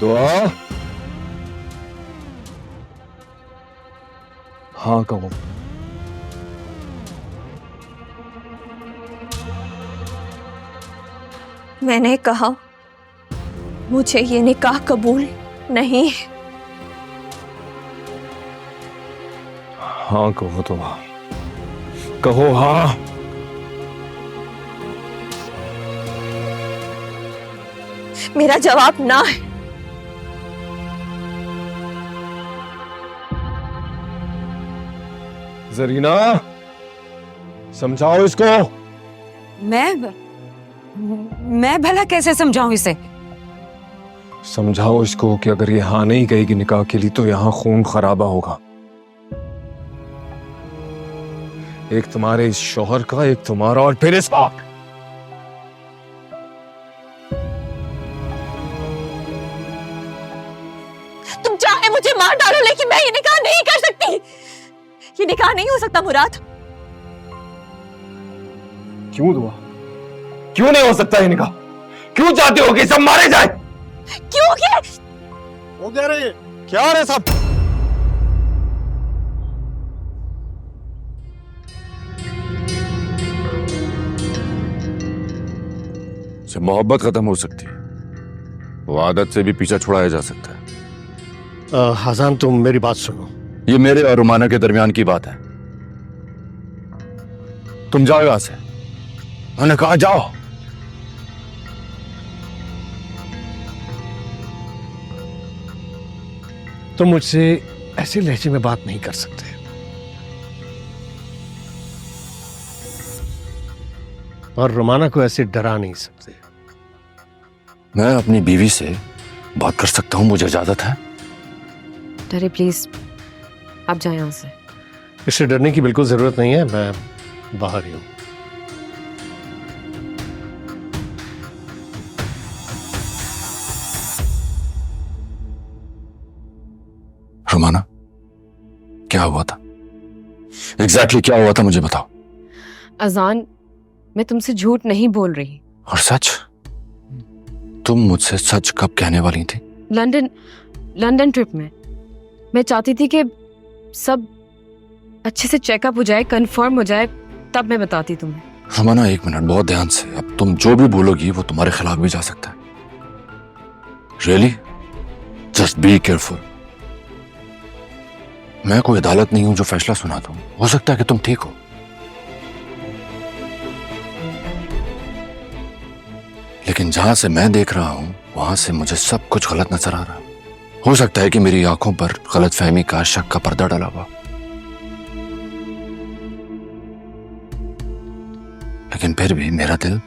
दुआ, हाँ कहो। मैंने कहा मुझे ये निकाह कबूल नहीं। हाँ कहो दुआ, कहो हाँ। मेरा जवाब ना है। जरीना, समझाओ इसको। मैं भला कैसे समझाऊं इसे? समझाओ इसको कि अगर ये हाँ नहीं कहेगी निकाह के लिए तो यहां खून खराबा होगा। एक तुम्हारे इस शौहर का, एक तुम्हारा, और फिर इसका। तुम चाहे मुझे मार डालो लेकिन मैं ये निकाह नहीं कर सकती। ये निकाह नहीं हो सकता मुराद। क्यों दुआ, क्यों नहीं हो सकता ये निकाह? क्यों चाहते हो कि सब मारे जाए? क्यों क्या? वो कह रहे हैं क्या रहे सब? से मोहब्बत खत्म हो सकती है, वो आदत से भी पीछा छुड़ाया जा सकता है। हसन, तुम मेरी बात सुनो। ये मेरे और रुमाना के दरमियान की बात है। तुम जाओ यहां से। मैंने कहा जाओ। तुम मुझसे ऐसे लहजे में बात नहीं कर सकते। और रुमाना को ऐसे डरा नहीं सकते। मैं अपनी बीवी से बात कर सकता हूं, मुझे इजाजत है। डरे प्लीज, आप जाए यहां से। इससे डरने की बिल्कुल जरूरत नहीं है, मैं बाहर ही हूं। रुमाना, क्या हुआ था? एग्जैक्टली क्या हुआ था मुझे बताओ। अजान, मैं तुमसे झूठ नहीं बोल रही। और सच? तुम मुझसे सच कब कहने वाली थी? लंदन ट्रिप में। मैं चाहती थी कि सब अच्छे से चेकअप हो जाए, कंफर्म हो जाए, तब मैं बताती तुम्हें। रुमाना एक मिनट, बहुत ध्यान से। अब तुम जो भी बोलोगी वो तुम्हारे खिलाफ भी जा सकता है। रियली? Just be careful. मैं कोई अदालत नहीं हूं जो फैसला सुना दूं। हो सकता है कि तुम ठीक हो, लेकिन जहां से मैं देख रहा हूं वहां से मुझे सब कुछ गलत नजर आ रहा है। हो सकता है कि मेरी आंखों पर गलतफहमी का, शक का पर्दा डाला हुआ, लेकिन फिर भी मेरा दिल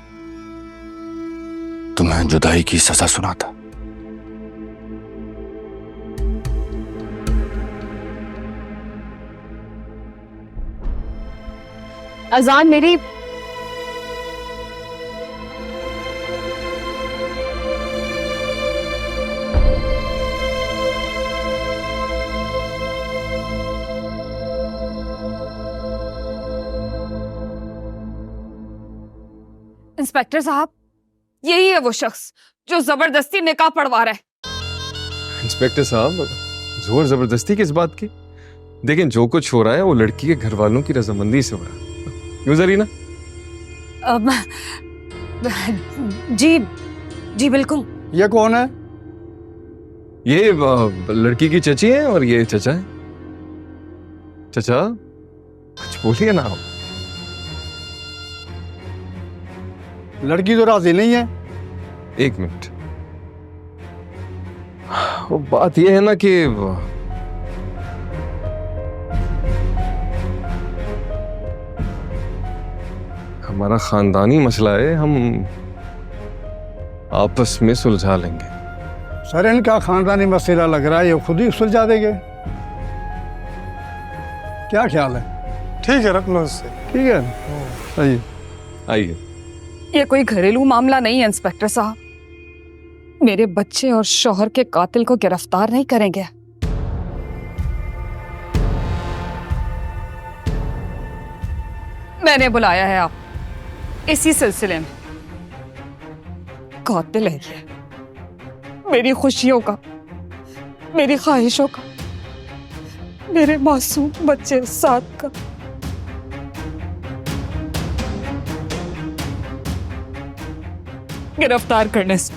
तुम्हें जुदाई की सजा सुनाता। अजान, मेरी इंस्पेक्टर साहब, यही है वो शख्स जो जबरदस्ती निकाह पढ़वा रहा है। इंस्पेक्टर साहब, जोर जबरदस्ती किस बात की? देखें, जो कुछ हो रहा है वो लड़की के घर वालों की रजामंदी से हो रहा है। क्यों जरीना? जी बिल्कुल। ये कौन है? ये लड़की की चची है और ये चचा है। चचा, कुछ बोलिए ना आप। लड़की तो राजी नहीं है। एक मिनट, वो बात ये है ना कि हमारा खानदानी मसला है, हम आपस में सुलझा लेंगे। सर, इनका खानदानी मसला लग रहा है, ये खुद ही सुलझा देंगे। क्या ख्याल है? ठीक है, रख लो इससे। ठीक है, आइए। आइए। ये कोई घरेलू मामला नहीं है इंस्पेक्टर साहब। मेरे बच्चे और शौहर के कातिल को गिरफ्तार नहीं करेंगे। मैंने बुलाया है आप इसी सिलसिले में। कातिल है ये, मेरी खुशियों का, मेरी ख्वाहिशों का, मेरे मासूम बच्चे साथ का। गिरफ्तार करने से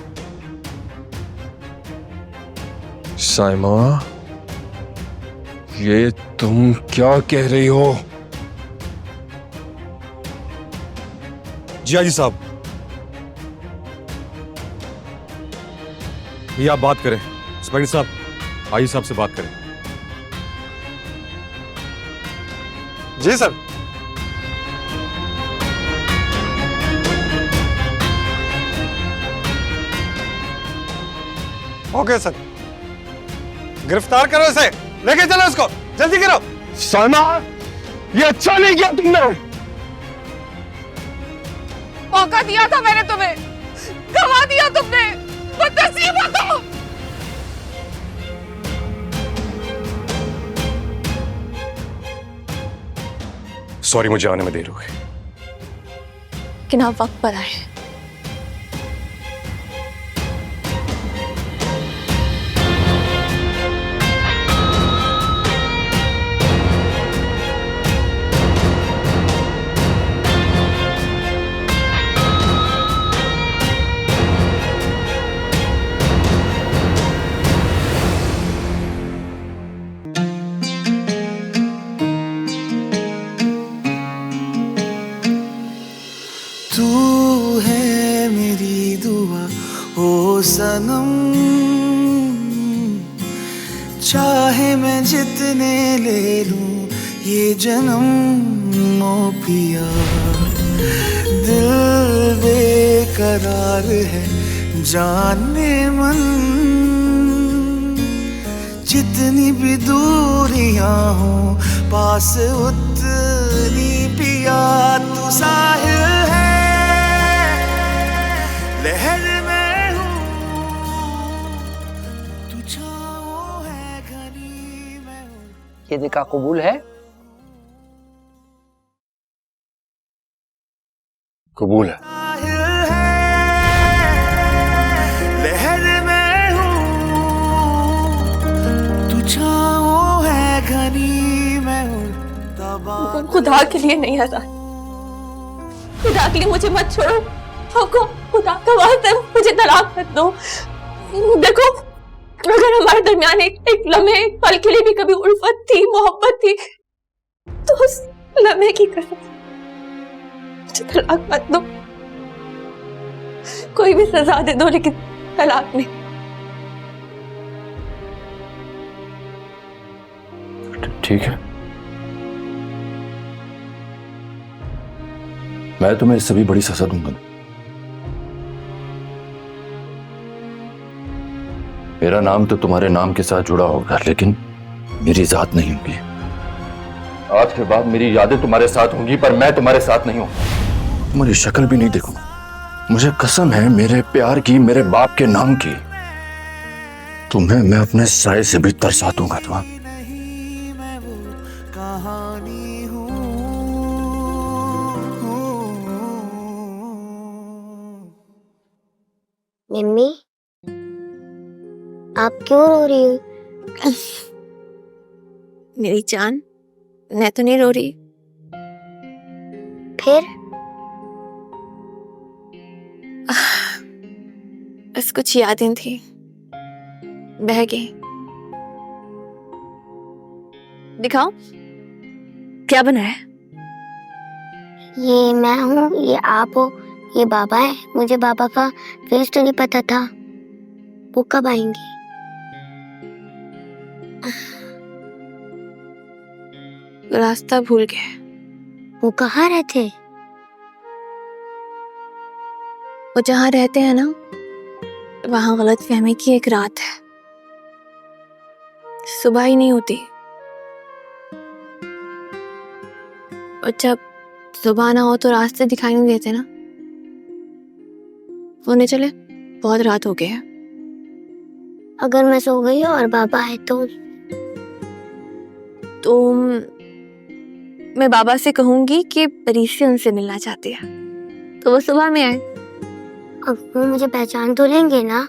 साइमा, ये तुम क्या कह रही हो? जी हाजी साहब, ये आप बात करें। इंस्पेक्टर साहब, आइए साहब से बात करें। जी सर। ओके सर, गिरफ्तार करो इसे, लेके चलो इसको, जल्दी करो। साइमा, ये अच्छा नहीं किया तुमने। मौका दिया था मैंने तुम्हें, गवा दिया तुमने, बदनसीब हो तुम। सॉरी, मुझे आने में देर हो गई। लेकिन आप वक्त पर आए। तू है मेरी दुआ ओ सनम, चाहे मैं जितने ले लूं ये जन्म ओ पिया। दिल बेकरार है जाने मन, जितनी भी दूरियां हो पास उतनी पिया। तू साहिल है, लहर में हूँ, तू छाँव है घनी में हूँ। ये निकाह कबूल है? कबूल है। साहिल है, लहर में हूँ, तू छाँव है घनी में हूँ। खुदा के लिए नहीं आजाद, खुदा के लिए मुझे मत छोड़ो। आपको खुदा का वास्ता है, मुझे तलाक मत दो। देखो, अगर हमारे दरमियान एक लम्हे, एक पल के लिए भी कभी उल्फत थी, मोहब्बत थी, तो उस लम्हे की कसम मुझे तलाक मत दो। कोई भी सजा दे दो, लेकिन तलाक नहीं। ठीक है, मैं तुम्हें इससे भी बड़ी सजा दूंगा। मेरा नाम तो तुम्हारे नाम के साथ जुड़ा होगा, लेकिन मेरी जात नहीं होगी। आज के बाद मेरी यादें तुम्हारे साथ होंगी, पर मैं तुम्हारे साथ नहीं हूं। तुम्हारी शक्ल भी नहीं देखूंगा। मुझे कसम है मेरे प्यार की, मेरे बाप के नाम की, तुम्हें मैं अपने साए से भी तरसा दूंगा। तुम्हारा नहीं मैं वो कहानी हूँ। मम्मी, आप क्यों रो रही हो? मेरी जान, मैं तो नहीं रो रही। फिर? बस कुछ यादें थी, बह गई। दिखाओ क्या बना है। ये मैं हूँ, ये आप हो, ये बाबा है। मुझे बाबा का फेस तो नहीं पता था, वो कब आएंगे? रास्ता भूल गए। वो कहाँ रहते? वो जहाँ रहते हैं ना, वहां गलतफहमी की एक रात है। सुबह ही नहीं होती, और जब सुबह ना हो तो रास्ते दिखाई नहीं देते ना। होने चले, बहुत रात हो गई है। अगर मैं सो गई और बाबा है तो मैं बाबा से कहूंगी कि परी से उनसे मिलना चाहती है, तो वो सुबह में आए। अब वो मुझे पहचान तो लेंगे ना?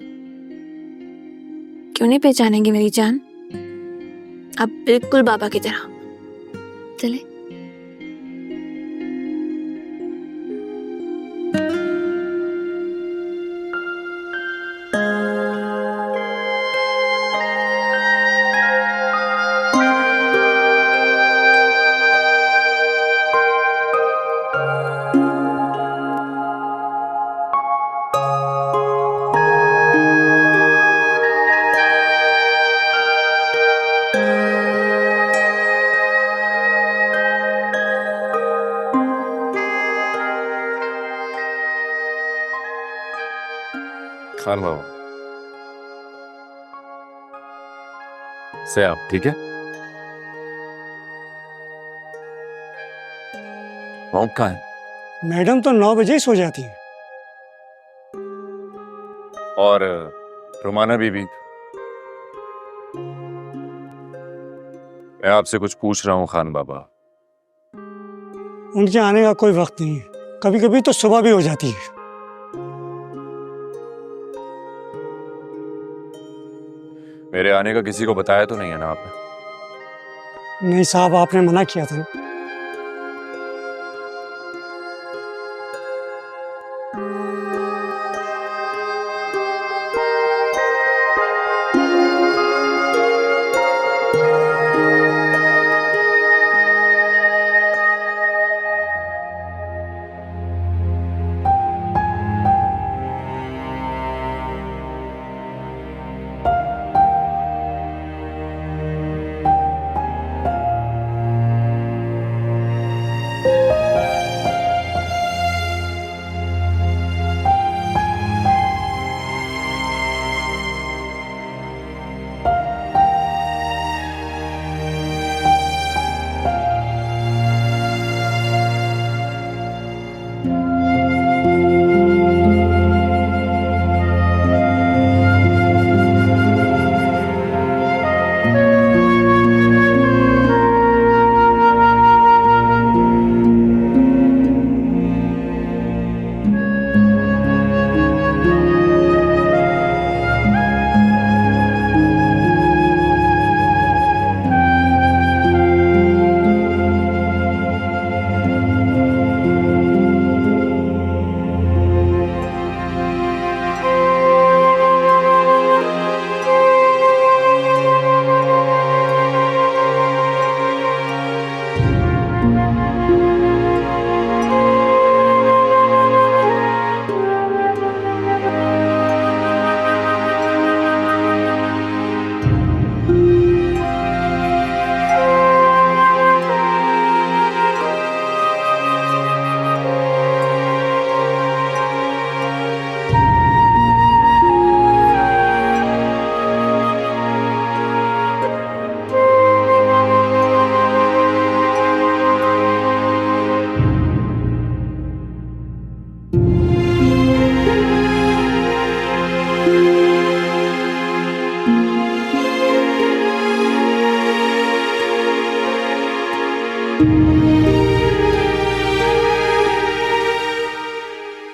क्यों नहीं पहचानेंगी मेरी जान? अब बिल्कुल बाबा की तरह। चले। खान बाबा से आप ठीक है? मॉम कहाँ है? मैडम तो 9 बजे ही सो जाती है। और रोमाना बीबी? मैं आपसे कुछ पूछ रहा हूँ खान बाबा। उनके आने का कोई वक्त नहीं है, कभी कभी तो सुबह भी हो जाती है। मेरे आने का किसी को बताया तो नहीं है ना आपने? नहीं साहब, आपने मना किया था।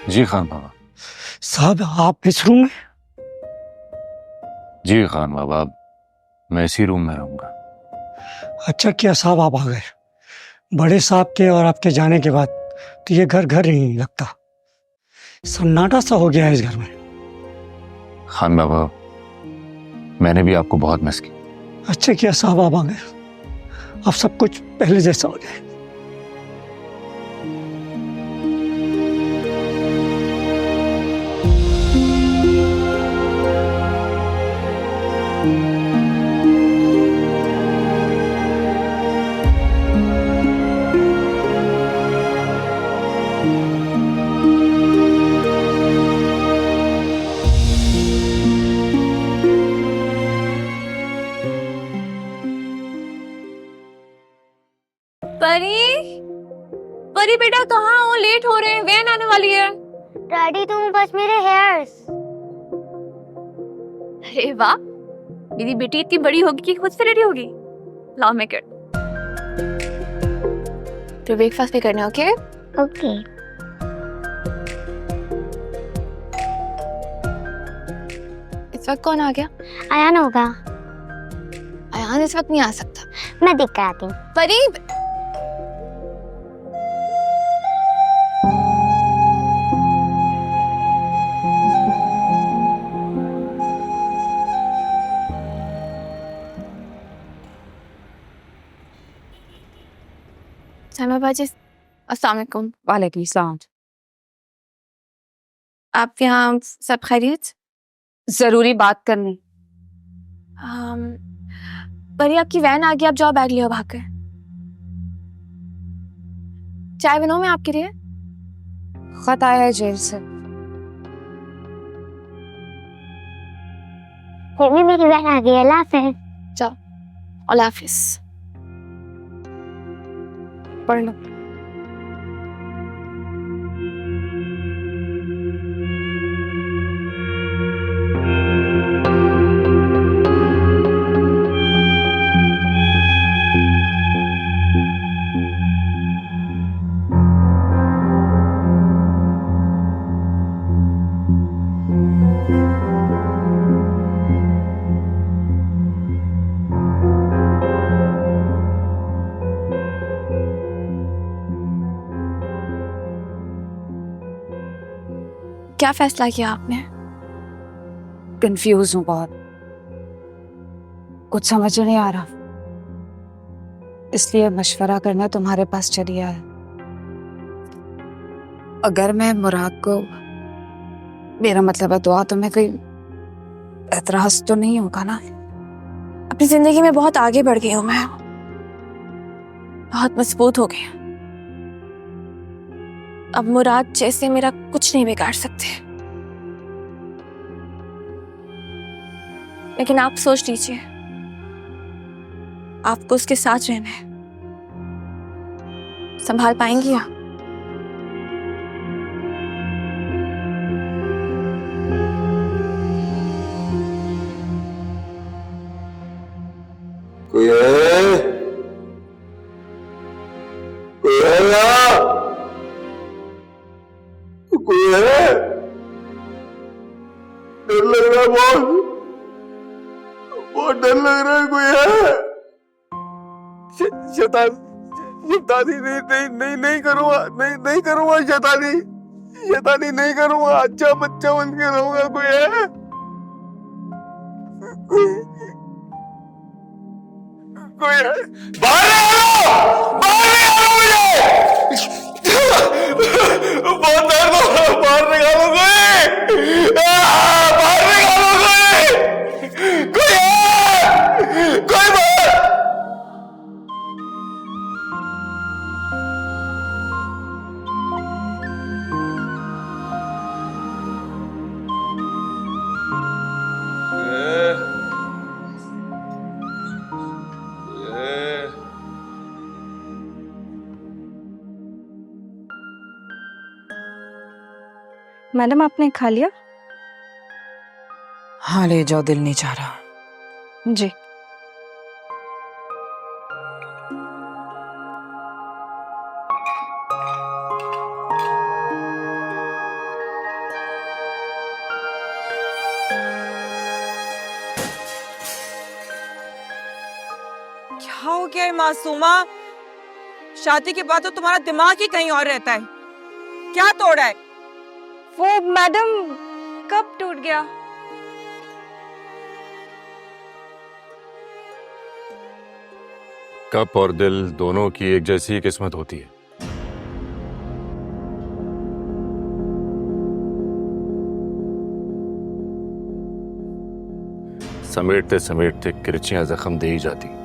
जी खान बाबा। साहब आप इस रूम में? जी खान बाबा, मैं इसी रूम में रहूंगा। अच्छा किया साहब आप आ गए। बड़े साहब के और आपके जाने के बाद तो ये घर घर ही नहीं लगता, सन्नाटा सा हो गया है इस घर में। खान बाबा, मैंने भी आपको बहुत मिस किया। अच्छा किया साहब आप आ गए, अब सब कुछ पहले जैसा हो जाए। परी, परी बेटा कहाँ हो? लेट हो रहे हैं, वैन आने वाली है। डैडी तुम बस मेरे हेयर्स। अरे वाह, मेरी बेटी इतनी बड़ी होगी कि खुद से रेडी होगी। लाओ मैं कर। तो ब्रेकफास्ट भी करना, ओके? ओके। इस वक्त कौन आ गया? आयान होगा। अयान इस वक्त नहीं आ सकता। मैं देख कर आती हूँ। परी, सलमा बाजी, अस्सलाम वालेकुम। वालेकुम सलाम। आप यहाँ सब खैरियत? जरूरी बात करनी। परी, आपकी वैन आ गई, आप जाओ बैग लियो भाग कर। चाय बनाऊं मैं आपके लिए? खत आया है जेल से। मम्मी मेरी वैन आ गई, अल्लाह हाफिज़। जाओ, अल्लाह हाफिज़। पढ़ लो। क्या फैसला किया आपने? कंफ्यूज हूँ बहुत, कुछ समझ नहीं आ रहा, इसलिए मशवरा करना तुम्हारे पास चली आया। अगर मैं मुराद को, मेरा मतलब है दुआ, तो मैं कोई एतराज तो नहीं होगा ना? अपनी जिंदगी में बहुत आगे बढ़ गई हूँ मैं, बहुत मजबूत हो गई। अब मुराद जैसे मेरा कुछ नहीं बिगाड़ सकते। लेकिन आप सोच लीजिए, आपको उसके साथ रहना है, संभाल पाएंगी आप? कोई है? कोई है यहाँ? कोई है? डर लग रहा है बहुत, बहुत डर लग रहा है। कोई है? शैतानी नहीं करूँगा, नहीं करूँगा शैतानी नहीं करूँगा, अच्छा बच्चा बन के रहूँगा। कोई है? कोई है? बाहर निकालो मुझे, बहुत दर्द हो रहा है, बाहर निकालो कोई, बाहर निकालो कोई है? कोई बाहर? मैडम आपने खा लिया? हाँ ले जाओ, दिल नहीं चाह रहा। जी। क्या हो गया है मासूमा? शादी के बाद तो तुम्हारा दिमाग ही कहीं और रहता है। क्या तोड़ा है? वो मैडम कब टूट गया? कप और दिल दोनों की एक जैसी किस्मत होती है। समेटते समेटते किरचियां जख्म दे ही जाती।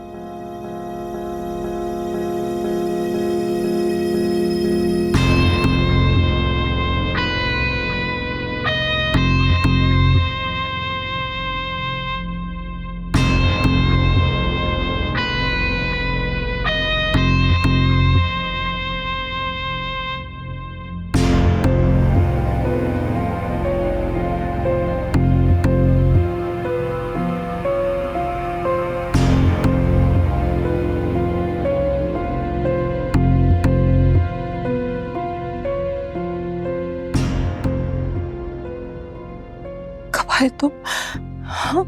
है तुम? हाँ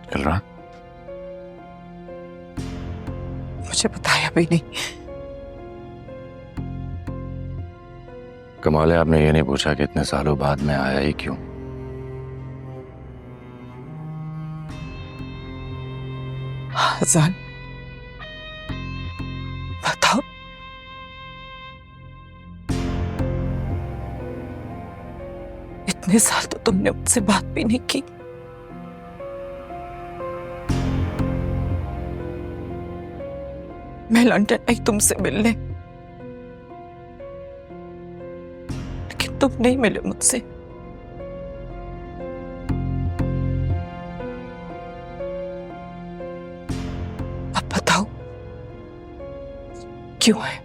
चल रहा? मुझे बताया भी नहीं। कमाल है, आपने ये नहीं पूछा कि इतने सालों बाद मैं आया ही क्यों? जान बताओ। इतने साल तो तुमने मुझसे बात भी नहीं की। मैं लंदन आई तुमसे मिलने, लेकिन तुम नहीं मिले मुझसे। अब बताओ क्यों है?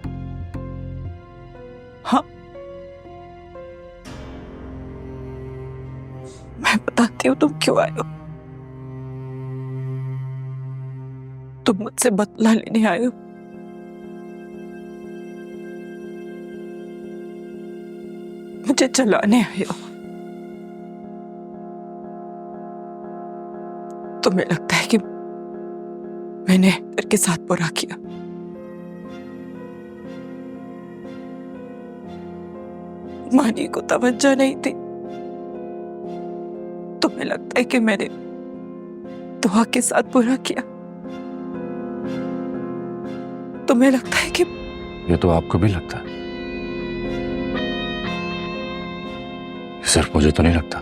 हाँ मैं बताती हूँ तुम क्यों आए हो। तुम मुझसे बदला लेने आए हो। मुझे जलाने आए हो। तुम्हें लगता है कि मैंने हैदर के साथ बुरा किया। मानी को तवज्जो नहीं थी। तुम्हें लगता है कि मैंने दुआ के साथ बुरा किया। तुम्हें लगता है कि ये तो आपको भी लगता है, सिर्फ मुझे तो नहीं लगता।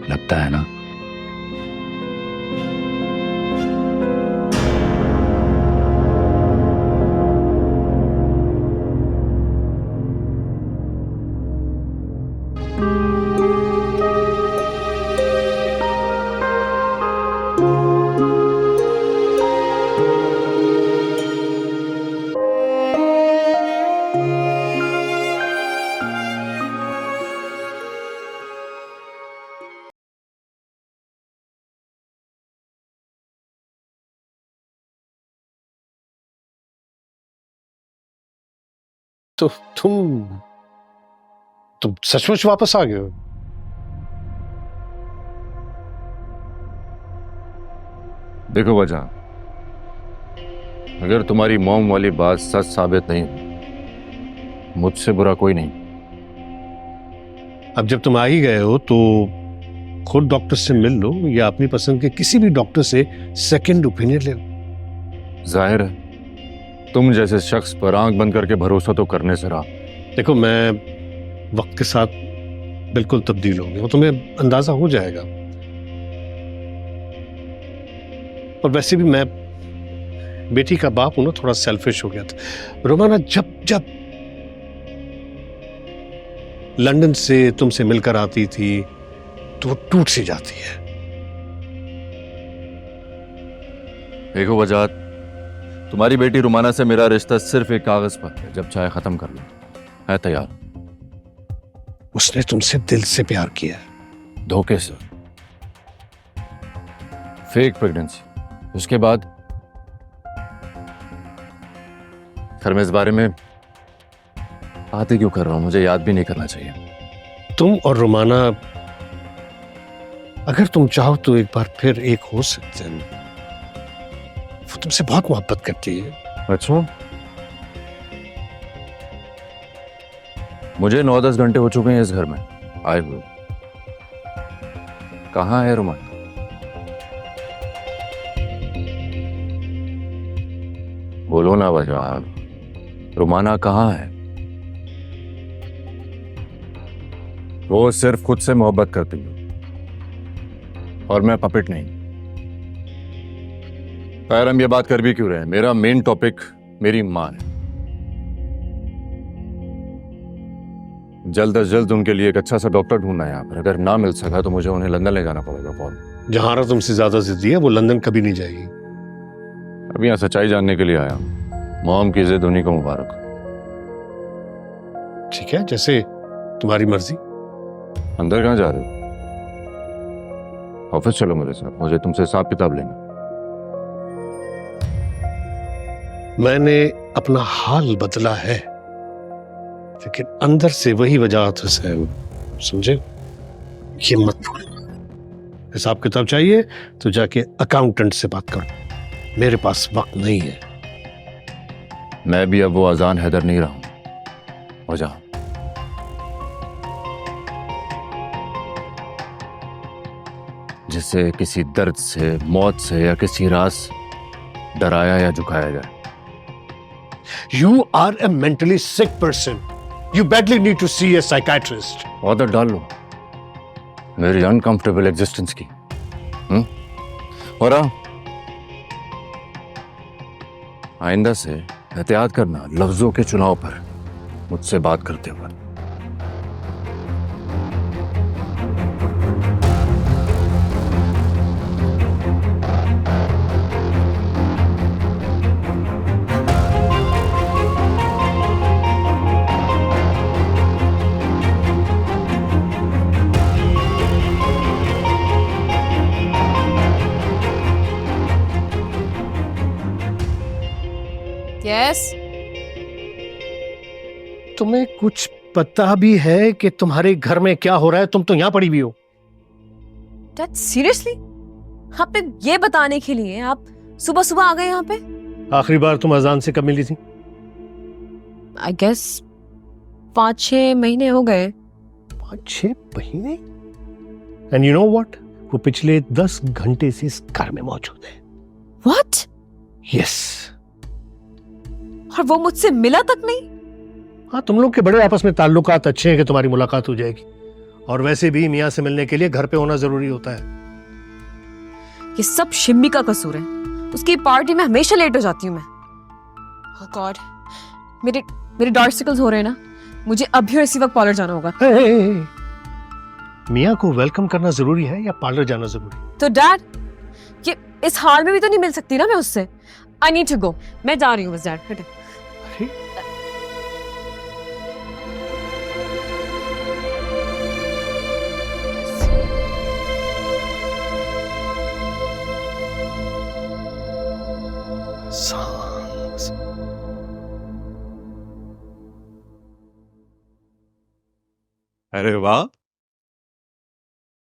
लगता है ना? तो तुम सचमुच वापस आ गए हो? देखो वजह, अगर तुम्हारी मॉम वाली बात सच साबित नहीं हुई, मुझसे बुरा कोई नहीं। अब जब तुम आ ही गए हो तो खुद डॉक्टर से मिल लो या अपनी पसंद के किसी भी डॉक्टर से सेकंड ओपिनियन ले लो। जाहिर है तुम जैसे शख्स पर आंख बंद करके भरोसा तो करने से रहा। देखो, मैं वक्त के साथ बिल्कुल तब्दील हो गया, वो तुम्हें अंदाजा हो जाएगा। और वैसे भी मैं बेटी का बाप हूं ना, थोड़ा सेल्फिश हो गया था। रोमाना जब जब लंदन से तुमसे मिलकर आती थी तो वो टूट सी जाती है। देखो वजात, तुम्हारी बेटी रुमाना से मेरा रिश्ता सिर्फ एक कागज पर है, जब चाहे खत्म कर लो। है तैयार? उसने तुमसे दिल से प्यार किया। धोखे से, फेक प्रेगनेंसी, उसके बाद खैर मैं इस बारे में बातें क्यों कर रहा हूं, मुझे याद भी नहीं करना चाहिए। तुम और रोमाना अगर तुम चाहो तो एक बार फिर एक हो सकते हैं। वो तुमसे बहुत मोहब्बत करती है। अच्छा, मुझे 9-10 घंटे हो चुके हैं इस घर में आए हुए। कहाँ है रुमाना? बोलो ना वजह, रुमाना कहाँ है? वो सिर्फ खुद से मोहब्बत करती है और मैं पपेट नहीं। खैर हम ये बात कर भी क्यों रहे हैं, मेरा मेन टॉपिक मेरी माँ है। जल्द से जल्द उनके लिए एक अच्छा सा डॉक्टर ढूंढना है यहाँ पर। अगर ना मिल सका तो मुझे उन्हें लंदन ले जाना पड़ेगा। पॉल, जहां तुमसे ज्यादा जिद्दी है वो लंदन कभी नहीं जाएगी। अभी यहाँ सच्चाई जानने के लिए आया हूँ। मॉम की जिद उन्हीं को मुबारक। ठीक है, जैसे तुम्हारी मर्जी। अंदर कहाँ जा रहे हो? ऑफिस चलो मेरे साथ, मुझे तुमसे हिसाब किताब लेना। मैंने अपना हाल बदला है, लेकिन अंदर से वही वजाहत हुसैन समझे? ये मत भूलना। हिसाब किताब चाहिए तो जाके अकाउंटेंट से बात करो, मेरे पास वक्त नहीं है। मैं भी अब वो अजान हैदर नहीं रहा हूं। हो जाओ। जिसे किसी दर्द से, मौत से या किसी राज से डराया या झुकाया जाए। You are a mentally sick person. You badly need to see a psychiatrist. आदत डाल लो मेरी अनकंफर्टेबल एग्जिस्टेंस की। और आइंदा से एहतियात करना लफ्जों के चुनाव पर मुझसे बात करते हुए। यस तुम्हें कुछ पता भी है कि तुम्हारे घर में क्या हो रहा है? तुम तो यहाँ पड़ी हुई हो। Dad seriously? आप पे ये बताने के लिए आप सुबह सुबह आ गए यहाँ पे? आखिरी बार तुम अजान से कब मिली थी? आई गेस 5-6 महीने हो गए। 5-6 महीने? एंड यू नो व्हाट, वो पिछले 10 घंटे से इस घर में मौजूद है। व्हाट? यस। और वो मुझसे मिला तक नहीं? हाँ, तुम लोग के बड़े आपस में ताल्लुकात अच्छे हैं कि तुम्हारी मुलाकात हो जाएगी। और वैसे भी मियाँ से मिलने के लिए घर पे होना जरूरी होता है। ये सब शिम्मी का कसूर है। उसकी पार्टी में हमेशा लेट हो जाती हूँ मैं। ओह गॉड, मेरे डार्सिकल्स हो रहे हैं ना। मुझे अभी और इसी वक्त पार्लर जाना होगा। मियाँ को वेलकम करना जरूरी है या पार्लर जाना जरूरी? तो डैड, ये इस हाल में भी तो नहीं मिल सकती ना मैं उससे। I need to go. मैं जा रही हूँ बस डैड। अरे वाह,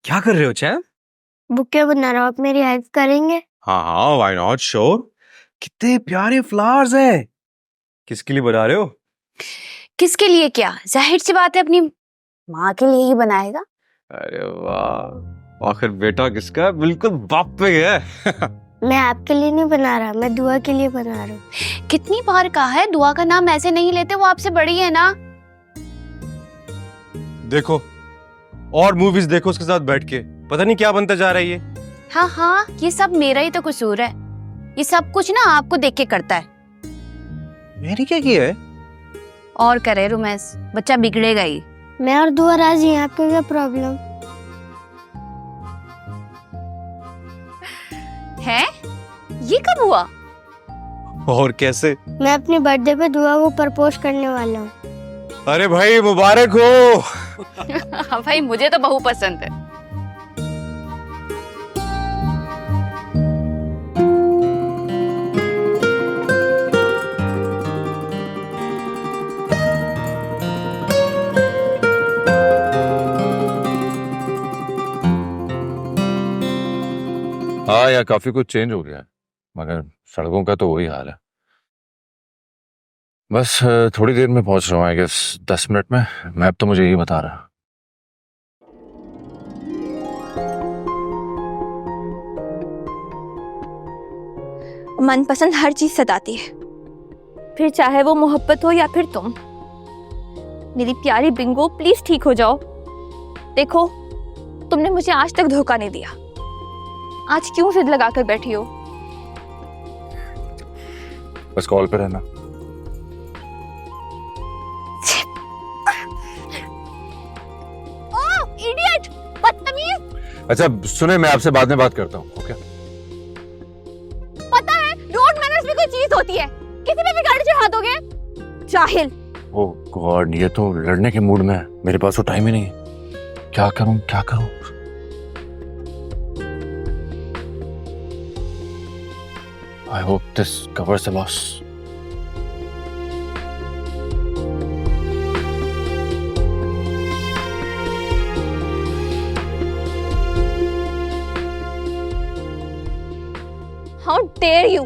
क्या कर रहे हो चैम? बुके बना रहा हूँ, आप मेरी हेल्प करेंगे? हाँ हाँ, व्हाई नॉट, श्योर। कितने प्यारे फ्लावर्स हैं। किसके लिए बना रहे हो? किसके लिए क्या, जाहिर सी बात है अपनी माँ के लिए ही बनाएगा। अरे वाह, आखिर बेटा किसका? बिल्कुल बाप पे है। मैं आपके लिए नहीं बना रहा, मैं दुआ के लिए बना रहा हूँ। कितनी बार कहा है दुआ का नाम ऐसे नहीं लेते, वो आपसे बड़ी है ना। देखो और मूवीज देखो उसके साथ बैठ के, पता नहीं क्या बनता जा रहा है ये। हाँ हाँ, ये सब मेरा ही तो कसूर है। ये सब कुछ ना आपको देख के करता है। मैंने क्या किया है? और करे रुमेश, बच्चा बिगड़ेगा ही। मैं और दुआ राजी हैं, आपको क्या प्रॉब्लम है? ये कब हुआ? और कैसे? मैं अपने बर्थडे पे दुआ को प्रपोज करने वाला हूँ। अरे भाई मुबारक हो। भाई मुझे तो बहू पसंद है। हाँ यार, काफी कुछ चेंज हो गया है, मगर सड़कों का तो वही हाल है। बस थोड़ी देर में पहुंच रहा हूँ, आई गेस 10 मिनट में। मैप तो मुझे यही बता रहा। मनपसंद हर चीज सताती है, फिर चाहे वो मोहब्बत हो या फिर तुम। मेरी प्यारी बिंगो, प्लीज ठीक हो जाओ। देखो, तुमने मुझे आज तक धोखा नहीं दिया, आज क्यों जिद लगाकर बैठी हो? बस कॉल पे रहना। इडियट, बदतमीज। अच्छा सुने, मैं आपसे बाद में बात करता हूँ, ओके? पता है रोड मैनर्स भी कोई चीज होती है, किसी पे भी गाड़ी चढ़ा दोगे? जाहिल। ओह गॉड, ये तो लड़ने के मूड में है। मेरे पास तो टाइम ही नहीं है। क्या करूं क्या करूं? I hope this covers the loss. Dare you,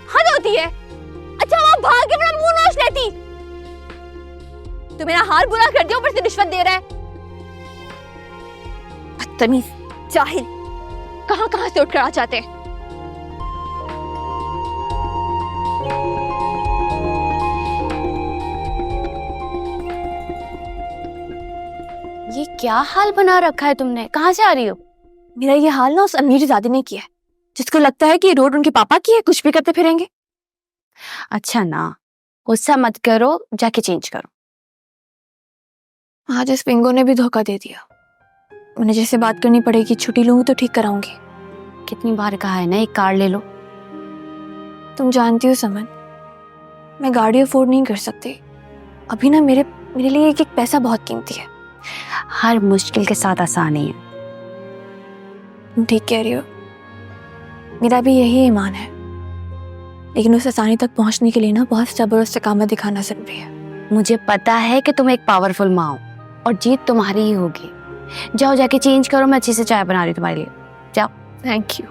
हद होती है। अच्छा वहां भाग के अपना मुंह नोच लेती। तू मेरा हाल बुरा कर दिया, ऊपर से रिश्वत दे रहा है। बदतमीज, जाहिल, कहां कहां से उठकर आ जाते हैं। ये क्या हाल बना रखा है तुमने? कहाँ से आ रही हो? मेरा ये हाल ना उस अमीरजादे ने किया है, जिसको लगता है कि ये रोड उनके पापा की है, कुछ भी करते फिरेंगे। अच्छा ना, गुस्सा मत करो, जाके चेंज करो। आज इस पिंगो ने भी धोखा दे दिया। उन्हें जैसे बात करनी पड़ेगी, छुट्टी लूंगी तो ठीक कराऊंगी। कितनी बार कहा है ना एक कार ले लो। तुम जानती हो समन, मैं गाड़ी अफोर्ड नहीं कर सकती अभी ना। मेरे लिए एक एक पैसा बहुत कीमती है। हर मुश्किल के साथ आसान नहीं है। तुम ठीक कह रही हो, मेरा भी यही ईमान है, लेकिन उस आसानी तक पहुंचने के लिए ना बहुत सब्र और इस्तिकामत दिखाना जरूरी है। मुझे पता है कि तुम एक पावरफुल माँ हो और जीत तुम्हारी ही होगी। जाओ जाके चेंज करो, मैं अच्छे से चाय बना रही हूँ तुम्हारे लिए। जाओ। Thank you.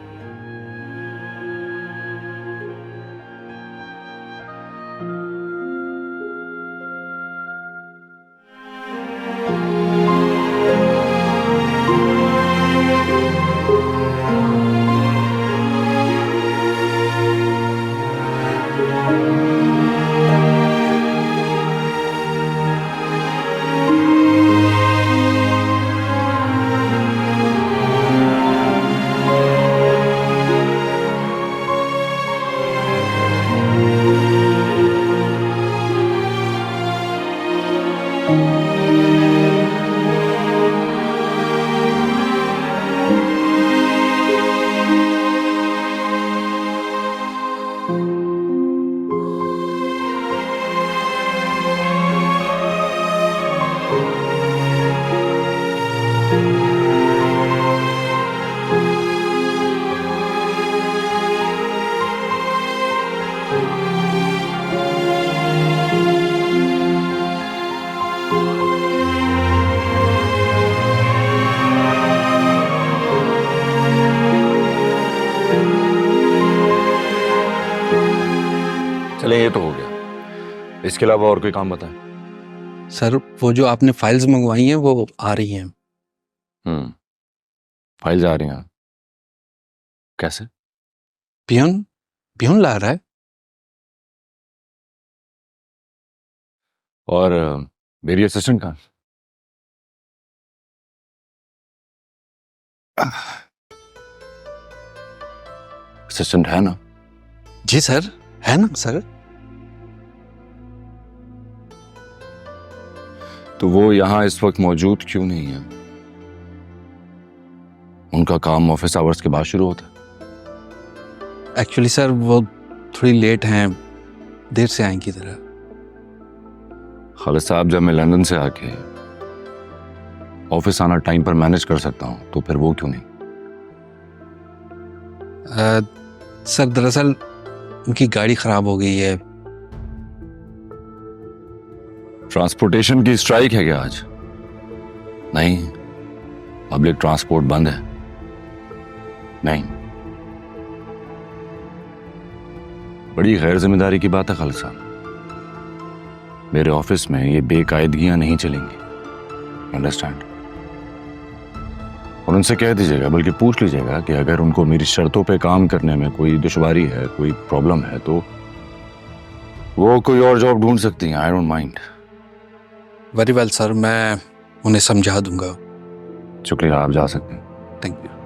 चले, ये तो हो गया। इसके अलावा और कोई काम बताएं। सर वो जो आपने फाइल्स मंगवाई हैं वो आ रही हैं। फाइल्स आ रही हैं? कैसे? पियून ला रहा है। और मेरी असिस्टेंट कहाँ? असिस्टेंट है ना? जी सर, है ना सर। तो वो यहाँ इस वक्त मौजूद क्यों नहीं है? उनका काम ऑफिस आवर्स के बाद शुरू होता है। एक्चुअली सर वो थोड़ी लेट हैं, देर से आएंगी जरा। खालिद साहब, जब मैं लंदन से आके ऑफिस आना टाइम पर मैनेज कर सकता हूँ, तो फिर वो क्यों नहीं? सर दरअसल उनकी गाड़ी खराब हो गई है। ट्रांसपोर्टेशन की स्ट्राइक है क्या आज? नहीं, पब्लिक ट्रांसपोर्ट बंद है। नहीं, बड़ी गैर जिम्मेदारी की बात है खालिद साहब। मेरे ऑफिस में ये बेकायदगियां नहीं चलेंगी, अंडरस्टैंड? और उनसे कह दीजिएगा, बल्कि पूछ लीजिएगा कि अगर उनको मेरी शर्तों पे काम करने में कोई दुश्वारी है, कोई प्रॉब्लम है, तो वो कोई और जॉब ढूंढ सकती हैं। I don't mind. Very well sir, मैं उन्हें समझा दूंगा। शुक्रिया, आप जा सकते हैं। Thank you.